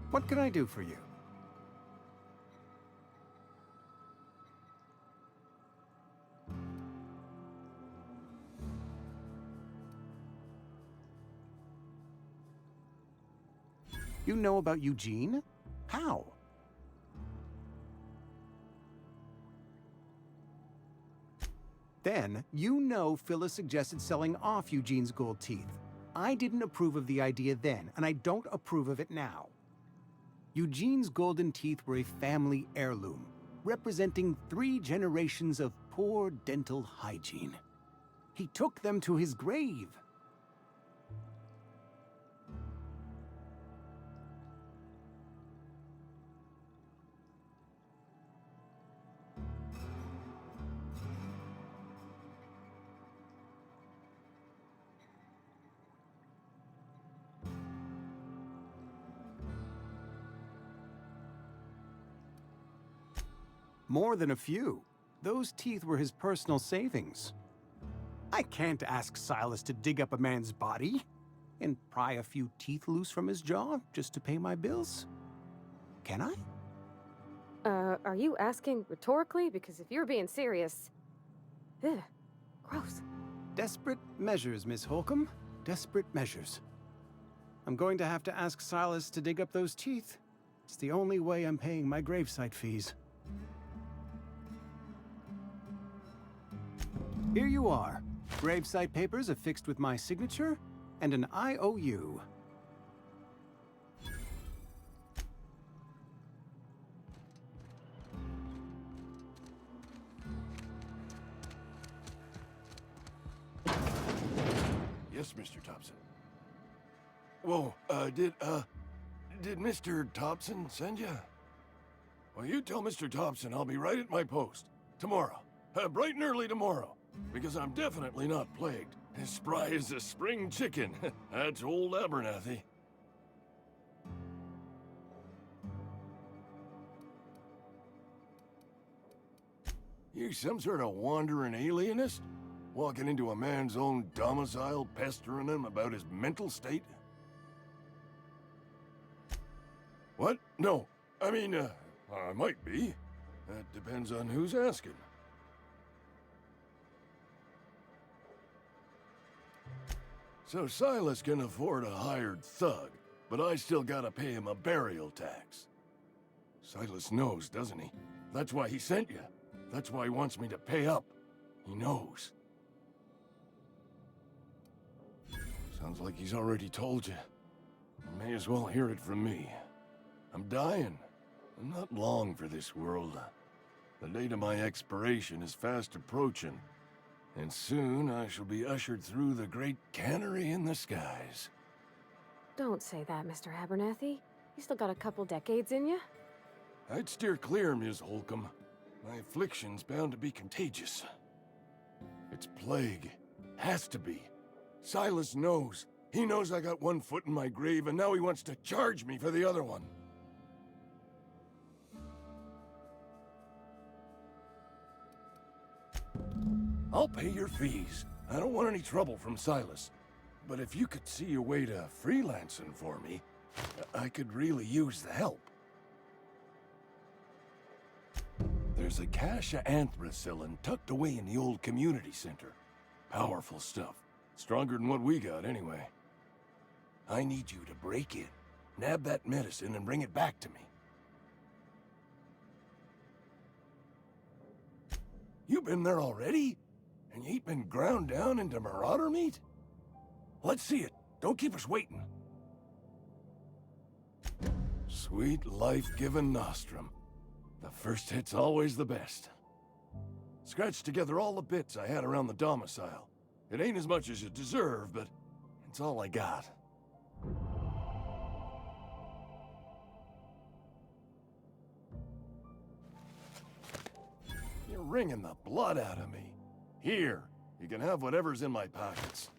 What can I do for you? You know about Eugene? How? Then, you know Phyllis suggested selling off Eugene's gold teeth. I didn't approve of the idea then, and I don't approve of it now. Eugene's golden teeth were a family heirloom, representing 3 generations of poor dental hygiene. He took them to his grave. More than a few. Those teeth were his personal savings. I can't ask Silas to dig up a man's body and pry a few teeth loose from his jaw just to pay my bills. Can I? Are you asking rhetorically? Because if you're being serious... Ugh, gross. Desperate measures, Miss Holcomb. Desperate measures. I'm going to have to ask Silas to dig up those teeth. It's the only way I'm paying my gravesite fees. Here you are. Gravesite papers affixed with my signature and an IOU. Yes, Mr. Thompson. Whoa, did Mr. Thompson send you? Well, you tell Mr. Thompson I'll be right at my post. Tomorrow. Bright and early tomorrow. Because I'm definitely not plagued. As spry as a spring chicken. That's old Abernathy. You some sort of wandering alienist? Walking into a man's own domicile, pestering him about his mental state? What? No. I mean, I might be. That depends on who's asking. So Silas can afford a hired thug, but I still gotta pay him a burial tax. Silas knows, doesn't he? That's why he sent you. That's why he wants me to pay up. He knows. Sounds like he's already told you. You may as well hear it from me. I'm dying. I'm not long for this world. The date of my expiration is fast approaching. And soon I shall be ushered through the great cannery in the skies. Don't say that, Mr. Abernathy. You still got a couple decades in you. I'd steer clear, Ms. Holcomb. My affliction's bound to be contagious. It's plague. Has to be. Silas knows. He knows I got one foot in my grave, and now he wants to charge me for the other one. I'll pay your fees. I don't want any trouble from Silas. But if you could see a way to freelancing for me, I could really use the help. There's a cache of anthracillin tucked away in the old community center. Powerful stuff. Stronger than what we got, anyway. I need you to break in, nab that medicine, and bring it back to me. You been there already? And you ain't been ground down into marauder meat? Let's see it. Don't keep us waiting. Sweet life-giving nostrum. The first hit's always the best. Scratched together all the bits I had around the domicile. It ain't as much as you deserve, but it's all I got. You're wringing the blood out of me. Here, you can have whatever's in my pockets.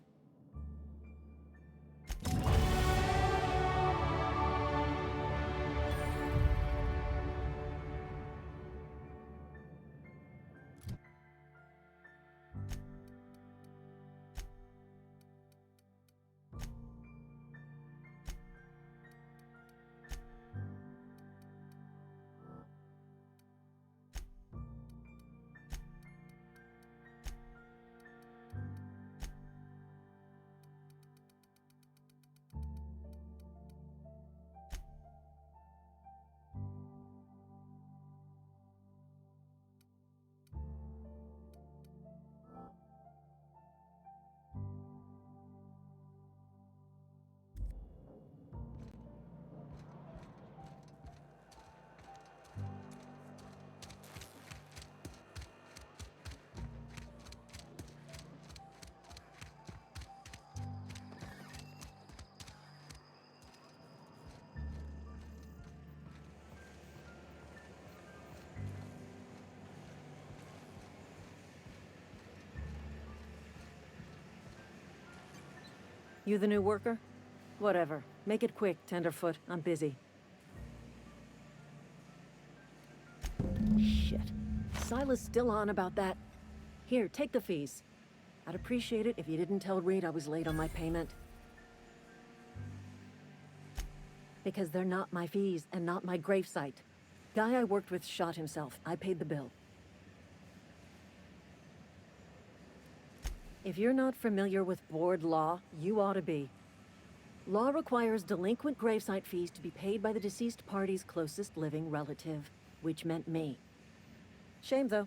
You the new worker? Whatever. Make it quick, Tenderfoot. I'm busy. Shit. Silas still on about that. Here, take the fees. I'd appreciate it if you didn't tell Reed I was late on my payment. Because they're not my fees and not my gravesite. Guy I worked with shot himself. I paid the bill. If you're not familiar with board law, you ought to be. Law requires delinquent gravesite fees to be paid by the deceased party's closest living relative, which meant me. Shame, though.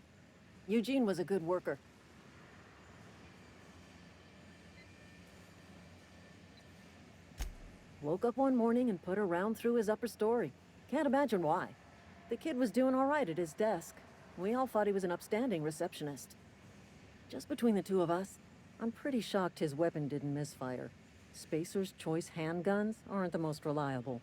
Eugene was a good worker. Woke up one morning and put a round through his upper story. Can't imagine why. The kid was doing all right at his desk. We all thought he was an upstanding receptionist. Just between the two of us, I'm pretty shocked his weapon didn't misfire. Spacer's Choice handguns aren't the most reliable.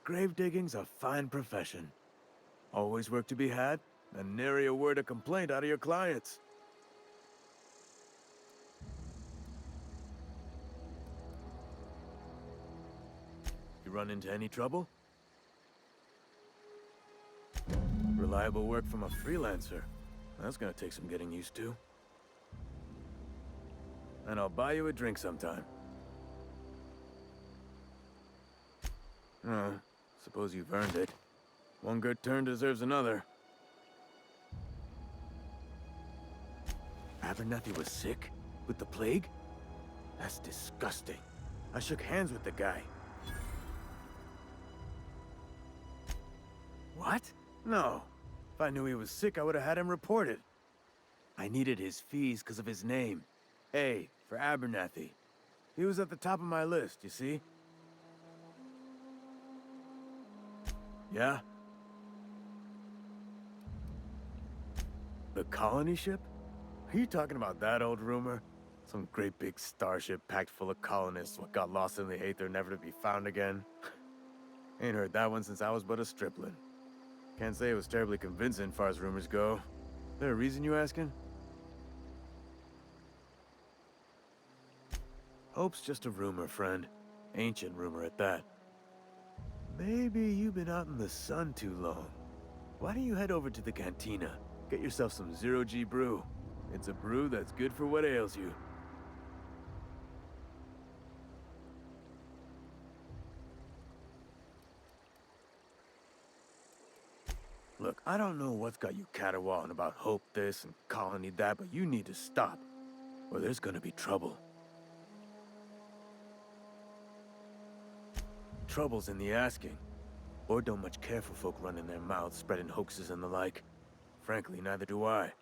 Grave digging's a fine profession. Always work to be had, and nary a word of complaint out of your clients. You run into any trouble? Reliable work from a freelancer. That's gonna take some getting used to. And I'll buy you a drink sometime. Oh, suppose you've earned it. One good turn deserves another. Abernathy was sick? With the plague? That's disgusting. I shook hands with the guy. What? No. If I knew he was sick, I would have had him reported. I needed his fees because of his name. A for Abernathy. He was at the top of my list, you see? Yeah? The colony ship? Are you talking about that old rumor? Some great big starship packed full of colonists what got lost in the aether never to be found again? Ain't heard that one since I was but a stripling. Can't say it was terribly convincing far as rumors go. There a reason you asking? Hope's just a rumor, friend. Ancient rumor at that. Maybe you've been out in the sun too long. Why don't you head over to the cantina? Get yourself some zero-G brew. It's a brew that's good for what ails you. Look, I don't know what's got you caterwauling about Hope this and Colony that, but you need to stop, or there's gonna be trouble. Trouble's in the asking. Or don't much care for folk running their mouths, spreading hoaxes and the like. Frankly, neither do I.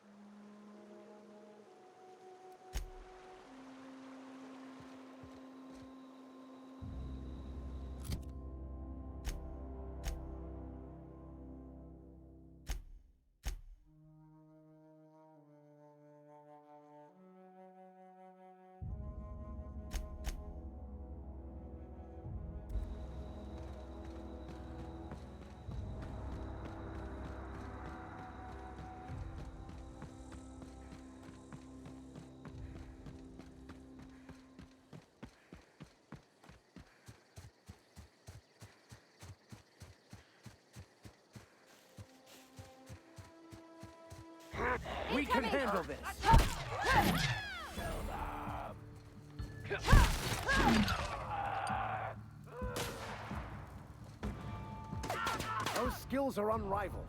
We can handle this. Those skills are unrivaled.